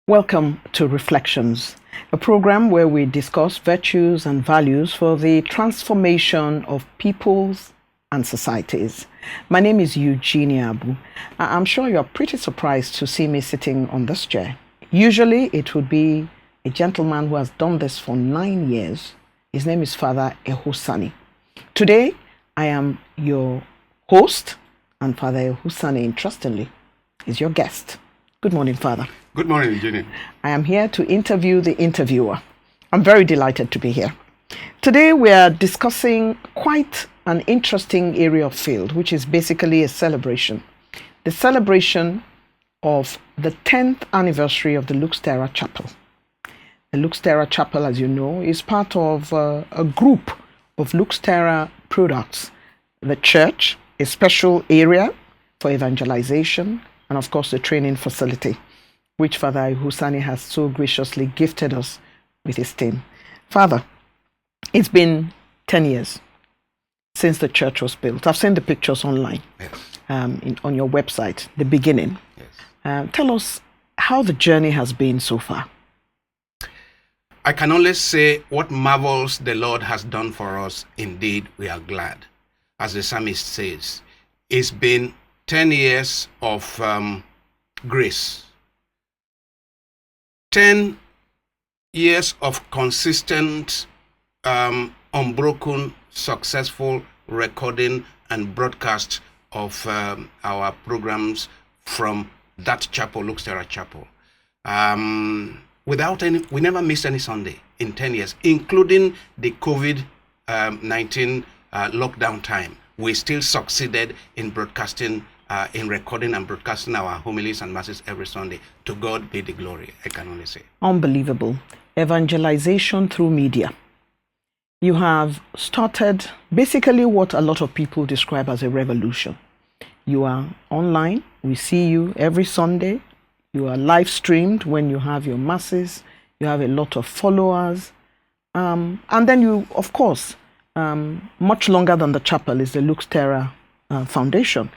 Welcome to Reflections, a program where we discuss virtues and values for the transformation of peoples and societies. My name is Eugenia Abu. I'm sure you're pretty surprised to see me sitting on this chair. Usually it would be a gentleman who has done this for 9 years. His name is Father Ehusani. Today, I am your host, and Father Ehusani, interestingly, is your guest. Good morning, Father. Good morning, Eugenia. I am here to interview the interviewer. I'm very delighted to be here. Today we are discussing quite an interesting area of field, which is basically a celebration. The celebration of the 10th anniversary of the Lux Terra Chapel. The Lux Terra Chapel, as you know, is part of a group of Lux Terra products. The church, a special area for evangelization, and of course the training facility, which Father Ehusani has so graciously gifted us with his team. Father, it's been 10 years since the church was built. I've seen the pictures online, Yes. On your website, the beginning. Yes. Tell us how the journey has been so far. I can only say what marvels the Lord has done for us. Indeed, we are glad. As the psalmist says, it's been 10 years of grace. 10 years of consistent, unbroken, successful recording and broadcast of our programs from that chapel, Lux Terra Chapel. We never missed any Sunday in 10 years, including the COVID-19 lockdown time. We still succeeded in broadcasting, in recording and broadcasting our homilies and masses every Sunday. To God be the glory, I can only say. Unbelievable. Evangelization through media. You have started basically what a lot of people describe as a revolution. You are online. We see you every Sunday. You are live streamed when you have your masses. You have a lot of followers. And then you, of course, much longer than the chapel is the Lux Terra Foundation,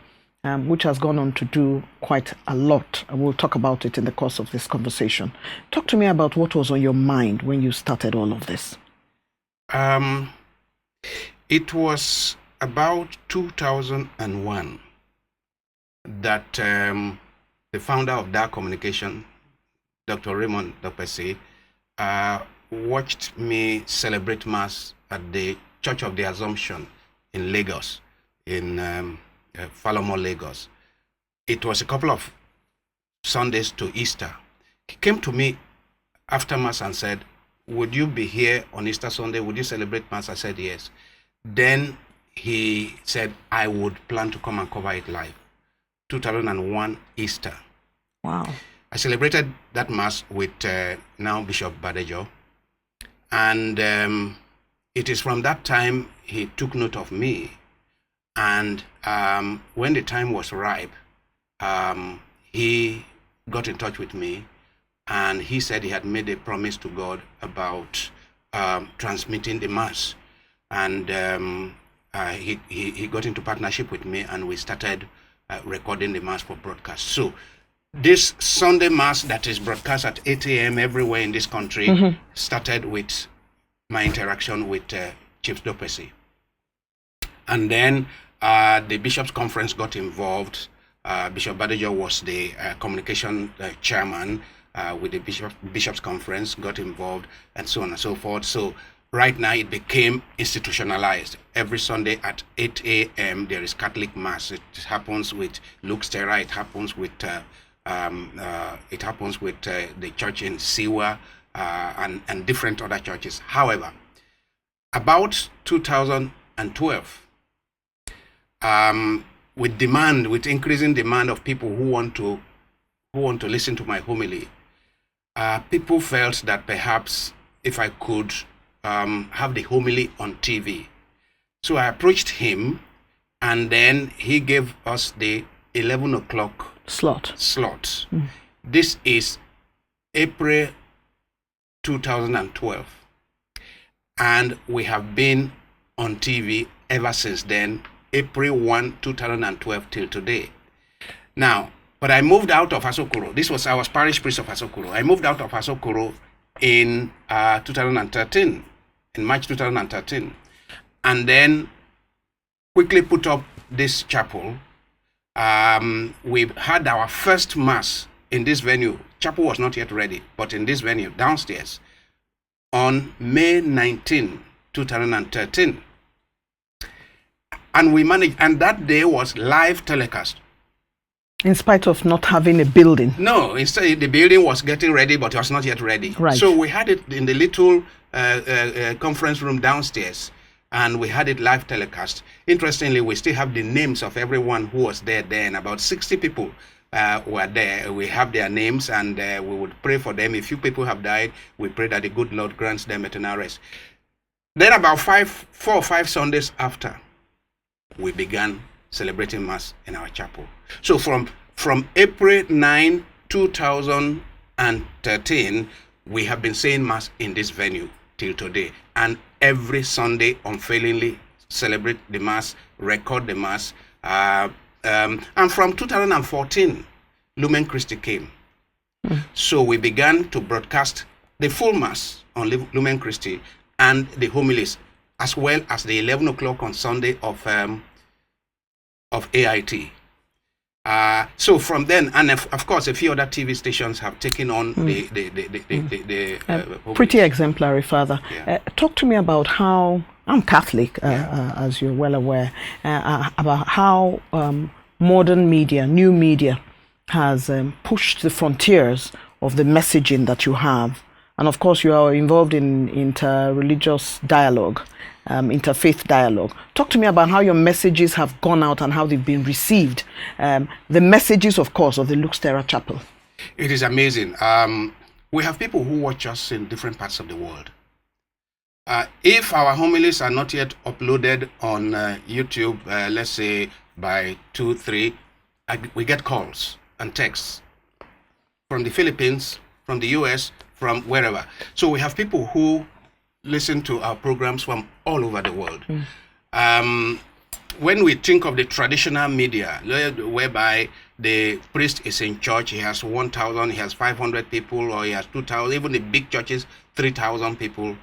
which has gone on to do quite a lot. And we'll talk about it in the course of this conversation. Talk to me about what was on your mind when you started all of this. It was about 2001 that the founder of Dark Communication, Dr. Raymond Dopesi, watched me celebrate Mass at the Church of the Assumption in Lagos, in Falomo, Lagos. It was a couple of Sundays to Easter. He came to me after Mass and said, "Would you be here on Easter Sunday? Would you celebrate Mass?" I said, "Yes." Then he said, "I would plan to come and cover it live." 2001 Easter. Wow. I celebrated that Mass with now Bishop Badejo. And it is from that time he took note of me. And when the time was ripe, he got in touch with me. And he said he had made a promise to God about transmitting the Mass. And he got into partnership with me, and we started recording the Mass for broadcast. So this Sunday Mass that is broadcast at 8 a.m. everywhere in this country started with my interaction with Chief Dopesi. And then the Bishops' Conference got involved. Bishop Badejo was the communication chairman with the Bishops' Conference, got involved, and so on and so forth. So right now it became institutionalized. Every Sunday at 8 a.m. there is Catholic Mass. It happens with Lux Terra. It happens with the church in Siwa and different other churches. However, about 2012, with increasing demand of people who want to listen to my homily, people felt that perhaps if I could have the homily on TV. So I approached him, and then he gave us the 11 o'clock slot. This is April 2012. And we have been on TV ever since then, April 1, 2012 till today. Now, But I moved out of Asokoro. I was parish priest of Asokoro. I moved out of Asokoro in 2013, in March 2013. And then quickly put up this chapel. We had our first mass in this venue. Chapel was not yet ready, but in this venue downstairs on May 19, 2013. And we managed, and that day was live telecast. In spite of not having a building? No, instead the building was getting ready, but it was not yet ready. Right. So we had it in the little conference room downstairs, and we had it live telecast. Interestingly, we still have the names of everyone who was there then. About 60 people were there. We have their names, and we would pray for them. If few people have died, we pray that the good Lord grants them eternal rest. Then about 4 or 5 Sundays after, we began celebrating Mass in our chapel. So from April 9, 2013, we have been saying Mass in this venue till today. And every Sunday, unfailingly, celebrate the Mass, record the Mass. And from 2014, Lumen Christi came. So we began to broadcast the full Mass on Lumen Christi and the homilies, as well as the 11 o'clock on Sunday of AIT. So from then, and of course, a few other TV stations have taken on the pretty exemplary, Father. Yeah. Talk to me about how, I'm Catholic, as you're well aware, about how modern media, new media, has pushed the frontiers of the messaging that you have. And of course, you are involved in inter-religious dialogue, interfaith dialogue. Talk to me about how your messages have gone out and how they've been received. The messages, of course, of the Lux Terra Chapel. It is amazing. We have people who watch us in different parts of the world. If our homilies are not yet uploaded on YouTube, let's say by 2, 3, we get calls and texts from the Philippines, from the US, from wherever. So we have people who listen to our programs from all over the world. When we think of the traditional media, whereby the priest is in church, he has 1,000, he has 500 people, or he has 2,000, even the big churches, 3,000 people.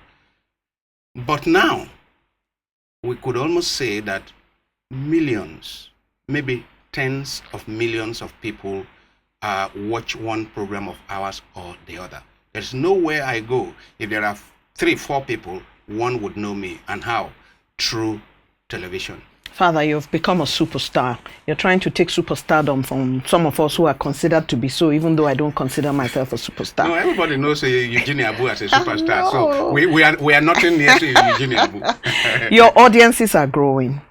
But now, we could almost say that millions, maybe tens of millions of people watch one program of ours or the other. There's nowhere I go, if there are 3, 4 people, one would know me. And how? Through television. Father, you've become a superstar. You're trying to take superstardom from some of us who are considered to be so, even though I don't consider myself a superstar. No, everybody knows Eugenia Abu as a superstar. So we are nothing near to Eugenia Abu. Your audiences are growing.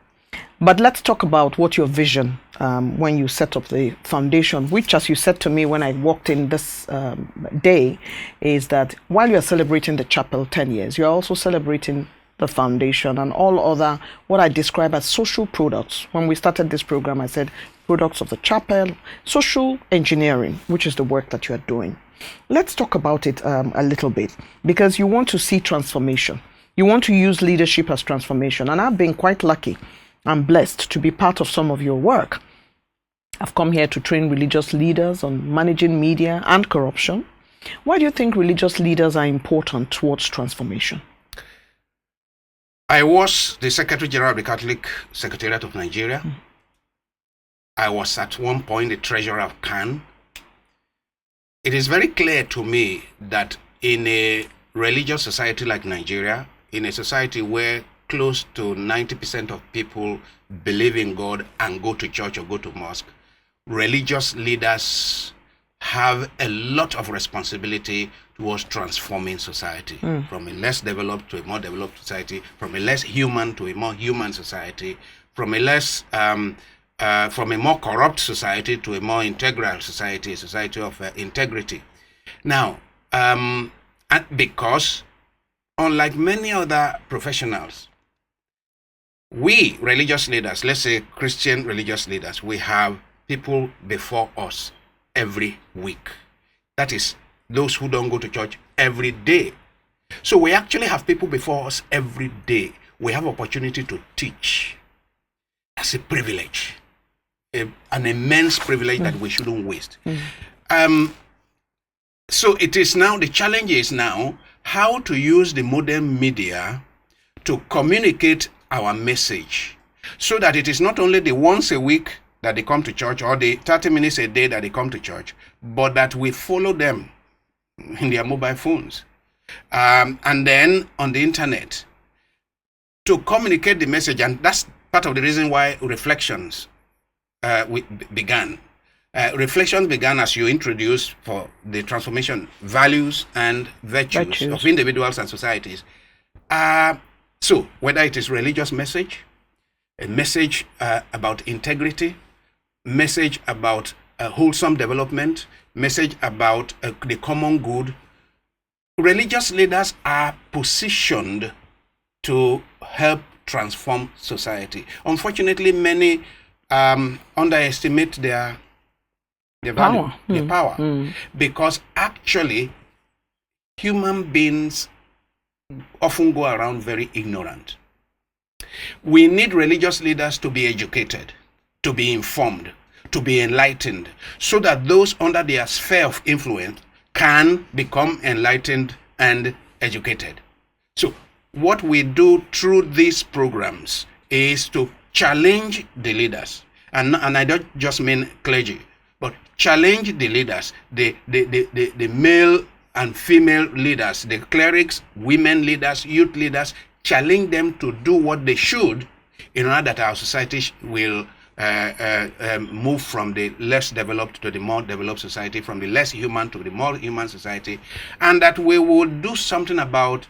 But let's talk about what your vision when you set up the foundation, which, as you said to me when I walked in this day, is that while you're celebrating the chapel 10 years, you're also celebrating the foundation and all other, what I describe as social products. When we started this program, I said products of the chapel, social engineering, which is the work that you're doing. Let's talk about it a little bit, because you want to see transformation. You want to use leadership as transformation. And I've been quite lucky. I'm blessed to be part of some of your work. I've come here to train religious leaders on managing media and corruption. Why do you think religious leaders are important towards transformation? I was the Secretary General of the Catholic Secretariat of Nigeria. I was at one point the Treasurer of CAN. It is very clear to me that in a religious society like Nigeria, in a society where close to 90% of people believe in God and go to church or go to mosque, religious leaders have a lot of responsibility towards transforming society from a less developed to a more developed society, from a less human to a more human society, from a less from a more corrupt society to a more integral society, a society of integrity. Now, because unlike many other professionals, we religious leaders, let's say Christian religious leaders, we have people before us every week. That is, those who don't go to church every day. So we actually have people before us every day. We have opportunity to teach. That's a privilege. an immense privilege that we shouldn't waste. So it is now, the challenge is now how to use the modern media to communicate our message so that it is not only the once a week that they come to church or the 30 minutes a day that they come to church, but that we follow them in their mobile phones and then on the internet to communicate the message. And that's part of the reason why Reflections began. Reflections began as you introduced for the transformation values and virtues of individuals and societies. So whether it is religious message, a message about integrity, message about wholesome development, message about the common good, religious leaders are positioned to help transform society. Unfortunately, many underestimate their value, their power, because actually human beings often go around very ignorant. We need religious leaders to be educated, to be informed, to be enlightened, so that those under their sphere of influence can become enlightened and educated. So what we do through these programs is to challenge the leaders, and I don't just mean clergy, but challenge the leaders, the male and female leaders, the clerics, women leaders, youth leaders, challenge them to do what they should in order that our society will move from the less developed to the more developed society, from the less human to the more human society, and that we will do something about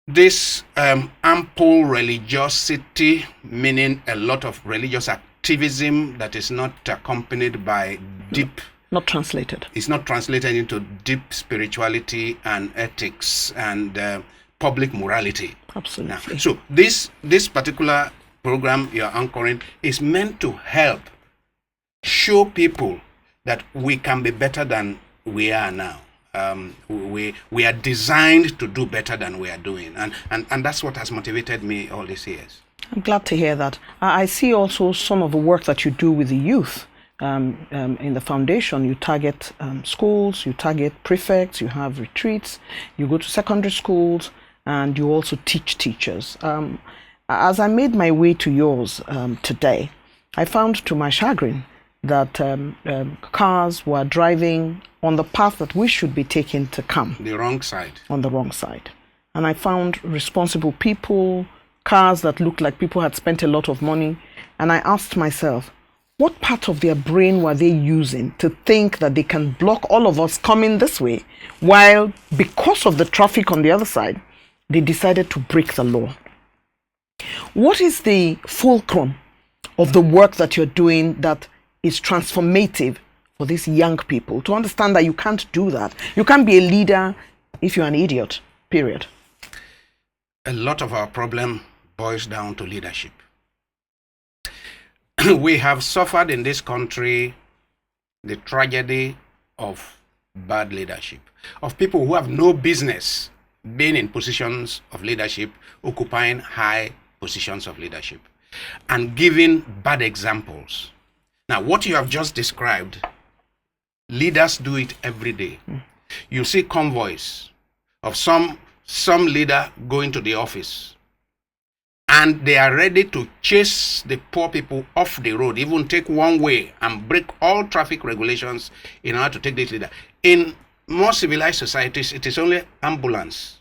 this ample religiosity, meaning a lot of religious activism that is not accompanied by deep, not translated. It's not translated into deep spirituality and ethics and public morality. Absolutely. Now, so this particular program you're anchoring is meant to help show people that we can be better than we are now. We are designed to do better than we are doing, and that's what has motivated me all these years. I'm glad to hear that. I see also some of the work that you do with the youth. In the foundation, you target schools, you target prefects, you have retreats, you go to secondary schools, and you also teach teachers. As I made my way to yours today, I found to my chagrin that cars were driving on the path that we should be taking to come. The wrong side. On the wrong side. And I found responsible people, cars that looked like people had spent a lot of money. And I asked myself, what part of their brain were they using to think that they can block all of us coming this way, while because of the traffic on the other side, they decided to break the law? What is the fulcrum of the work that you're doing that is transformative for these young people to understand that you can't do that? You can't be a leader if you're an idiot, period. A lot of our problem boils down to leadership. We have suffered in this country the tragedy of bad leadership, of people who have no business being in positions of leadership, occupying high positions of leadership, and giving bad examples. Now, what you have just described, leaders do it every day. You see convoys of some leader going to the office, and they are ready to chase the poor people off the road, even take one way and break all traffic regulations in order to take this leader. In more civilized societies, it is only ambulance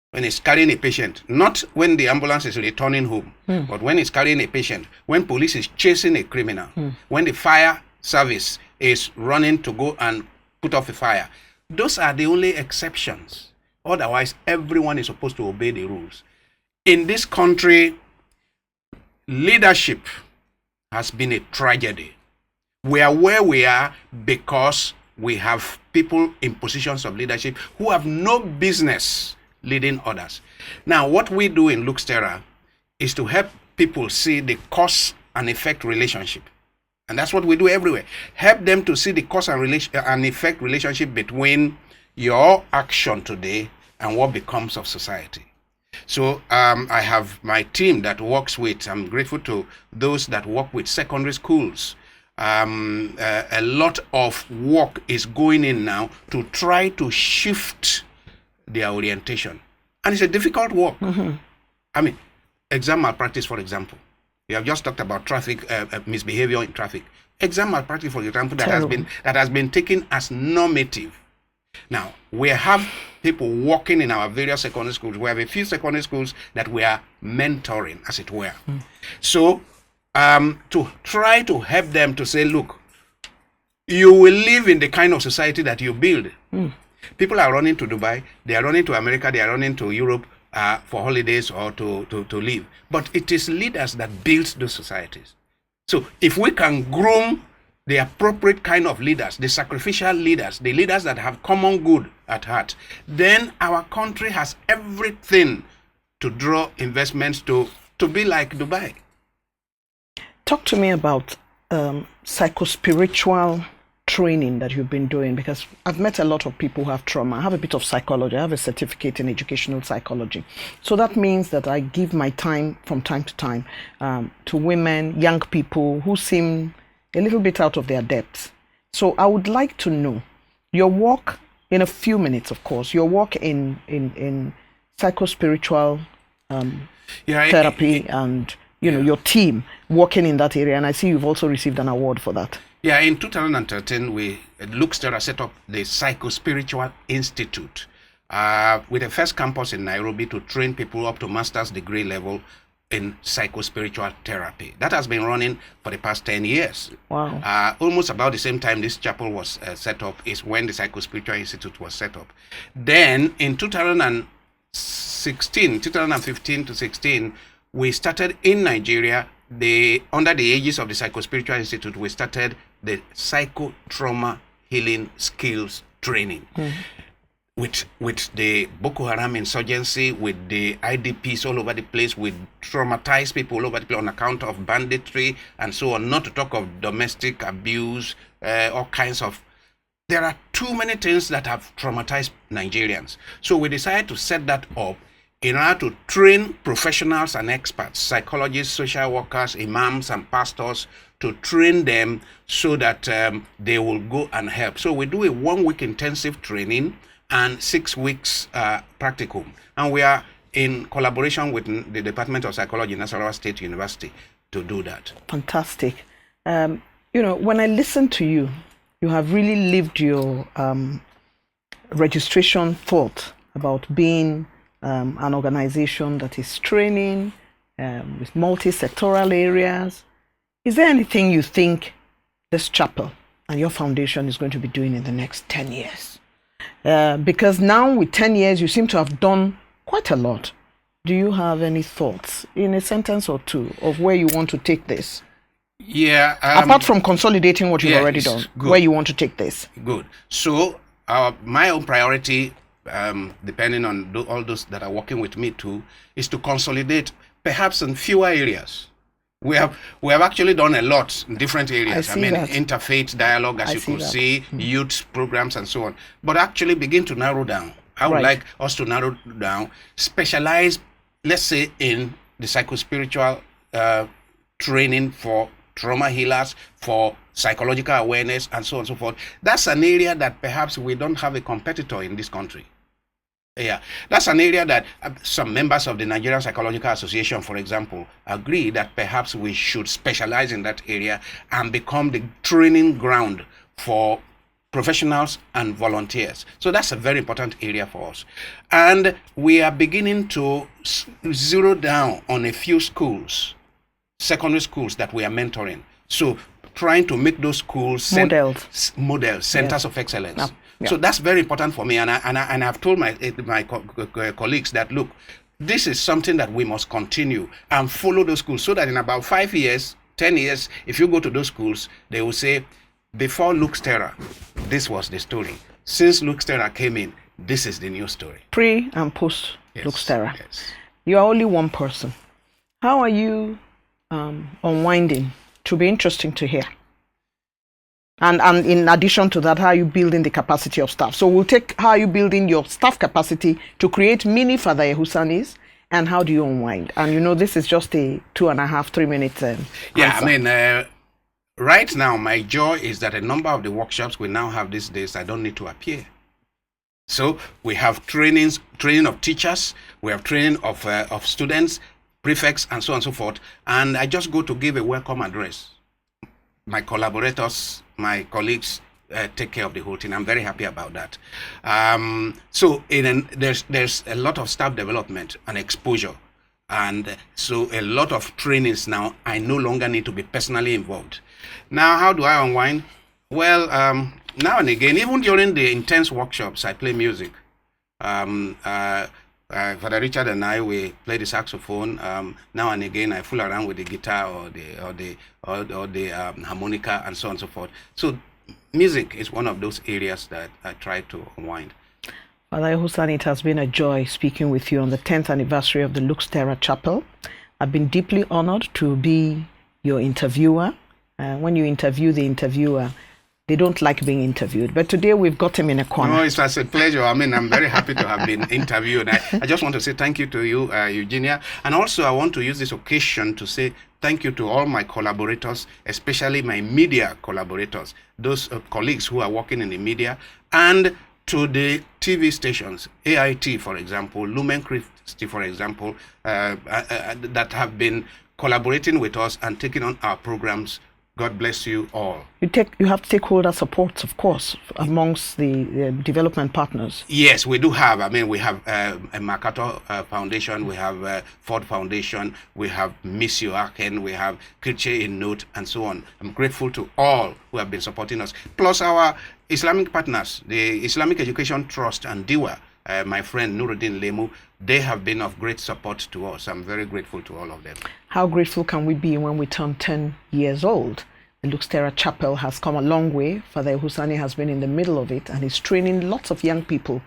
when it's carrying a patient, not when the ambulance is returning home, but when it's carrying a patient, when police is chasing a criminal, when the fire service is running to go and put off a fire. Those are the only exceptions. Otherwise, everyone is supposed to obey the rules. In this country, leadership has been a tragedy. We are where we are because we have people in positions of leadership who have no business leading others. Now, what we do in Lux Terra is to help people see the cause and effect relationship. And that's what we do everywhere. Help them to see the cause and effect relationship between your action today and what becomes of society. So I have my team that works with, I'm grateful to those that work with secondary schools. A lot of work is going in now to try to shift their orientation. And it's a difficult work. I mean, exam malpractice, for example. You have just talked about traffic misbehavior in traffic. Exam malpractice, for example, that has been taken as normative. Now, we have people working in our various secondary schools. We have a few secondary schools that we are mentoring, as it were. So, to try to help them to say, look, you will live in the kind of society that you build. People are running to Dubai, they are running to America, they are running to Europe for holidays or to live. But it is leaders that build those societies. So if we can groom the appropriate kind of leaders, the sacrificial leaders, the leaders that have common good at heart, then our country has everything to draw investments to be like Dubai. Talk to me about psychospiritual training that you've been doing, because I've met a lot of people who have trauma. I have a bit of psychology. I have a certificate in educational psychology. So that means that I give my time from time to time to women, young people who seem a little bit out of their depth. So I would like to know your work, in a few minutes, of course, your work in psychospiritual therapy and your team working in that area. And I see you've also received an award for that. Yeah, in 2013, Lux Terra set up the Psychospiritual Institute with the first campus in Nairobi to train people up to master's degree level in psychospiritual therapy. That has been running for the past 10 years. Wow. Almost about the same time this chapel was set up is when the Psychospiritual Institute was set up. Then in 2015 to 16, we started in Nigeria, under the aegis of the Psychospiritual Institute, we started the Psychotrauma Healing Skills Training. With the Boko Haram insurgency, with the IDPs all over the place, with traumatized people all over the place on account of banditry and so on, not to talk of domestic abuse, all kinds of... There are too many things that have traumatized Nigerians. So we decided to set that up in order to train professionals and experts, psychologists, social workers, imams and pastors, to train them so that they will go and help. So we do a 1-week intensive training and 6 weeks practicum. And we are in collaboration with the Department of Psychology, Nasarawa State University, to do that. Fantastic. When I listen to you, you have really lived your registration thought about being an organization that is training with multi-sectoral areas. Is there anything you think this chapel and your foundation is going to be doing in the next 10 years? Because now with 10 years, you seem to have done quite a lot. Do you have any thoughts in a sentence or two of where you want to take this? Yeah. Apart from consolidating what you've already done, good. Where you want to take this? Good. So my own priority, depending on all those that are working with me too, is to consolidate perhaps in fewer areas. We have actually done a lot in different areas. I mean, interfaith dialogue, as you could see, youth programs and so on. But actually begin to narrow down. I would like us to narrow down, specialize, let's say, in the psychospiritual training for trauma healers, for psychological awareness, and so on and so forth. That's an area that perhaps we don't have a competitor in this country. Yeah, that's an area that some members of the Nigerian Psychological Association, for example, agree that perhaps we should specialize in that area and become the training ground for professionals and volunteers. So that's a very important area for us. And we are beginning to zero down on a few schools, secondary schools that we are mentoring. So trying to make those schools centers of excellence. Yeah. So that's very important for me, and I've told my colleagues that, look, this is something that we must continue and follow those schools, so that in about 5 years, 10 years, if you go to those schools, they will say, before Lux Terra, this was the story. Since Lux Terra came in, this is the new story. Pre and post Lux Terra. Yes. You are only one person. How are you unwinding? To be interesting to hear. And in addition to that, how are you building the capacity of staff? So we'll take how are you building your staff capacity to create mini Father Ehusanis and how do you unwind? And you know, this is just a 2.5, 3 minutes. Yeah, answer. I mean, right now, my joy is that a number of the workshops we now have these days, I don't need to appear. So we have training of teachers, we have training of students, prefects, and so on and so forth. And I just go to give a welcome address. My collaborators, my colleagues take care of the whole thing. I'm very happy about that. So there's a lot of staff development and exposure. And so a lot of trainings now, I no longer need to be personally involved. Now, how do I unwind? Well, now and again, even during the intense workshops, I play music. Father Richard and I, we play the saxophone. Now and again, I fool around with the guitar or the harmonica and so on and so forth. So music is one of those areas that I try to unwind. Father Ehusani, it has been a joy speaking with you on the 10th anniversary of the Lux Terra Chapel. I've been deeply honored to be your interviewer. When you interview the interviewer, they don't like being interviewed. But today we've got him in a corner. No, it was a pleasure. I mean, I'm very happy to have been interviewed. I just want to say thank you to you, Eugenia. And also I want to use this occasion to say thank you to all my collaborators, especially my media collaborators, those colleagues who are working in the media, and to the TV stations, AIT, for example, Lumen Christi, for example, that have been collaborating with us and taking on our programs. God bless you all. You have stakeholder support, of course, amongst the development partners. Yes, we do have. I mean, we have a MacArthur Foundation, we have Ford Foundation, we have Miss Joachim, we have Kirche in Note, and so on. I'm grateful to all who have been supporting us, plus our Islamic partners, the Islamic Education Trust and DIWA, my friend Nuruddin Lemu. They have been of great support to us. I'm very grateful to all of them. How grateful can we be when we turn 10 years old? The Lux Terra Chapel has come a long way. Father Ehusani has been in the middle of it and he's training lots of young people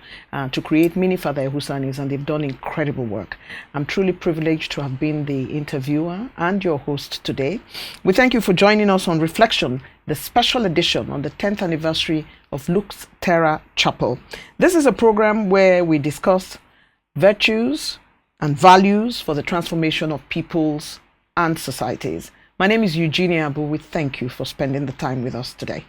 to create mini Father Ehusanis, and they've done incredible work. I'm truly privileged to have been the interviewer and your host today. We thank you for joining us on Reflection, the special edition on the 10th anniversary of Lux Terra Chapel. This is a program where we discuss virtues and values for the transformation of peoples and societies. My name is Eugenia, but we thank you for spending the time with us today.